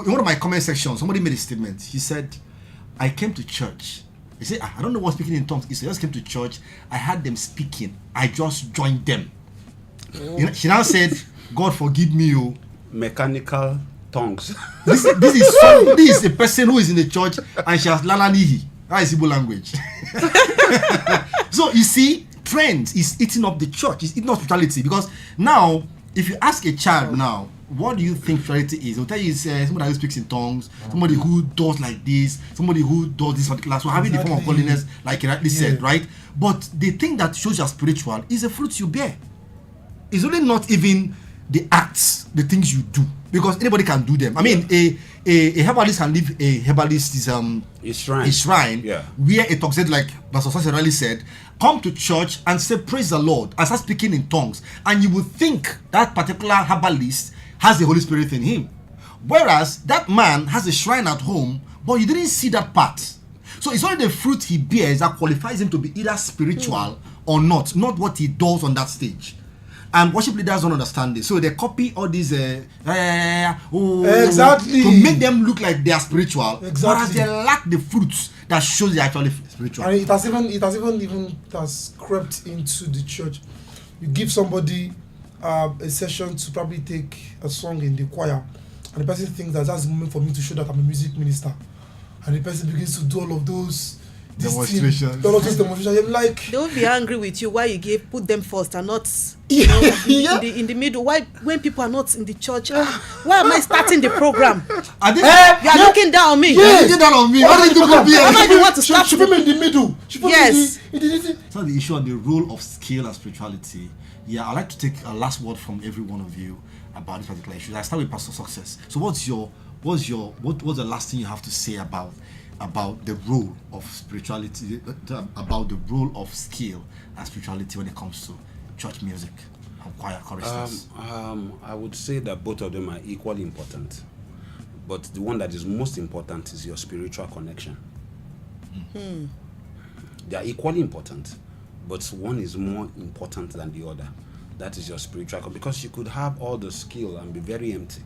In one of my comment sections, somebody made a statement. He said, I came to church. He said, I don't know what speaking in tongues is. I just came to church. I heard them speaking. I just joined them. She now said, God forgive me, you. Mechanical tongues. This is a person who is in the church and she has lalanihi. That is Igbo language. So you see, trends is eating up the church. It's eating up spirituality. Because now, if you ask a child now, what do you think spirituality is? They'll tell you it's somebody who speaks in tongues, somebody who does like this, somebody who does this particular. So having the form of godliness, like you rightly said, right? But the thing that shows you are spiritual is the fruits you bear. It's really not even the acts, the things you do, because anybody can do them. I mean, a herbalist can leave a herbalist's shrine where a toxid, like Pastor Sassi said, come to church and say praise the Lord and start speaking in tongues, and you would think that particular herbalist has the Holy Spirit in him, whereas that man has a shrine at home, but you didn't see that part. So it's only the fruit he bears that qualifies him to be either spiritual or not what he does on that stage. And worship leaders don't understand this, so they copy all these exactly to make them look like they are spiritual, whereas they lack the fruits that shows they're actually spiritual. And it has crept into the church. You give somebody a session to probably take a song in the choir, and the person thinks that that's the moment for me to show that I'm a music minister, and the person begins to do all of those demonstrations. You're like, they won't be angry with you why you put them first and not in the middle. Why, when people are not in the church, why am I starting the program? You are looking down on me. You're looking down on me. Why don't you want to start? She put me in the middle. Yes. So the issue on the role of skill and spirituality. Yeah, I'd like to take a last word from every one of you about this particular issue. I start with Pastor Success. So what's the last thing you have to say about the role of spirituality, about the role of skill and spirituality when it comes to church music and choir choristers? I would say that both of them are equally important, but the one that is most important is your spiritual connection. They are equally important, but one is more important than the other. That is your spiritual because you could have all the skill and be very empty.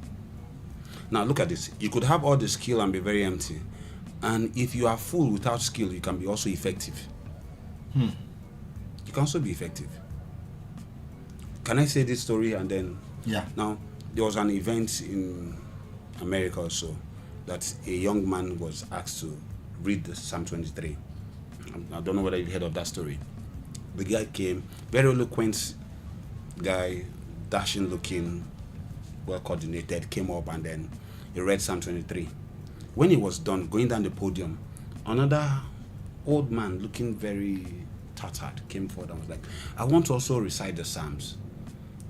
Now look at this. You could have all the skill and be very empty. And if you are full without skill, you can be also effective. You can also be effective. Can I say this story and then? Yeah. Now, there was an event in America also that a young man was asked to read the Psalm 23. I don't know whether you've heard of that story. The guy came, very eloquent guy, dashing looking, well coordinated, came up and then he read Psalm 23. When he was done, going down the podium, another old man looking very tattered came forward and was like, I want to also recite the Psalms.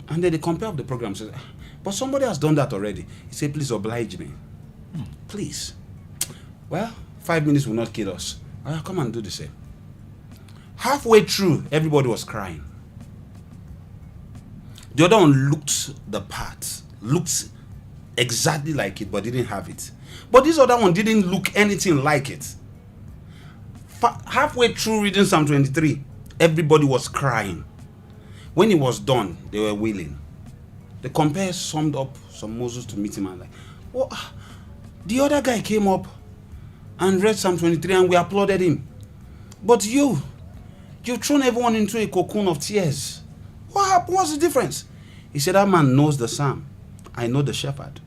And then the compare of the program said, but somebody has done that already. He said, please oblige me. Please. Well, 5 minutes will not kill us. I'll come and do the same. Halfway through, everybody was crying. The other one looked the part, looked exactly like it, but didn't have it. But this other one didn't look anything like it. Halfway through reading Psalm 23, everybody was crying. When it was done, they were wailing. The compare summed up some Moses to meet him and like, well, the other guy came up and read Psalm 23 and we applauded him. But you've thrown everyone into a cocoon of tears. What happened? What's the difference? He said, that man knows the psalm. I know the shepherd.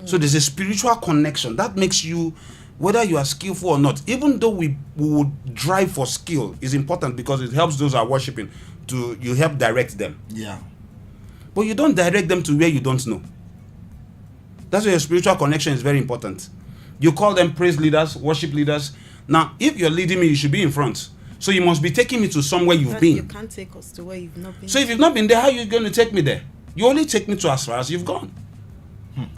So there's a spiritual connection that makes you, whether you are skillful or not, even though we would drive for skill, is important because it helps those who are worshiping you help direct them. Yeah. But you don't direct them to where you don't know. That's why your spiritual connection is very important. You call them praise leaders, worship leaders. Now, if you're leading me, you should be in front. So you must be taking me to somewhere you've been. You can't take us to where you've not been. So if you've not been there, how are you going to take me there? You only take me to as far as you've gone.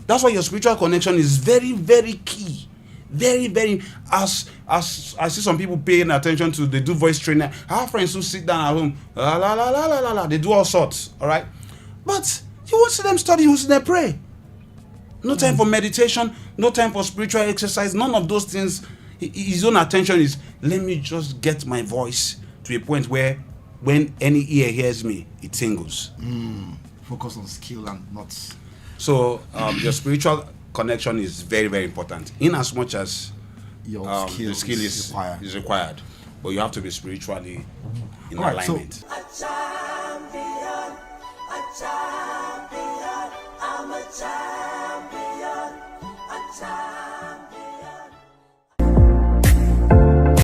That's why your spiritual connection is very, very key. Very, very. As I see some people paying attention to, they do voice training. I have friends who sit down at home, la la la la la la. They do all sorts, all right. But you won't see them study, you will see them pray. No time for meditation, no time for spiritual exercise. None of those things. His own attention is, let me just get my voice to a point where, when any ear hears me, it tingles. Focus on skill and not. So your spiritual connection is very, very important. In as much as Your the skill is required, but you have to be spiritually in Alright, so- alignment. A champion, I'm a champion, a champion.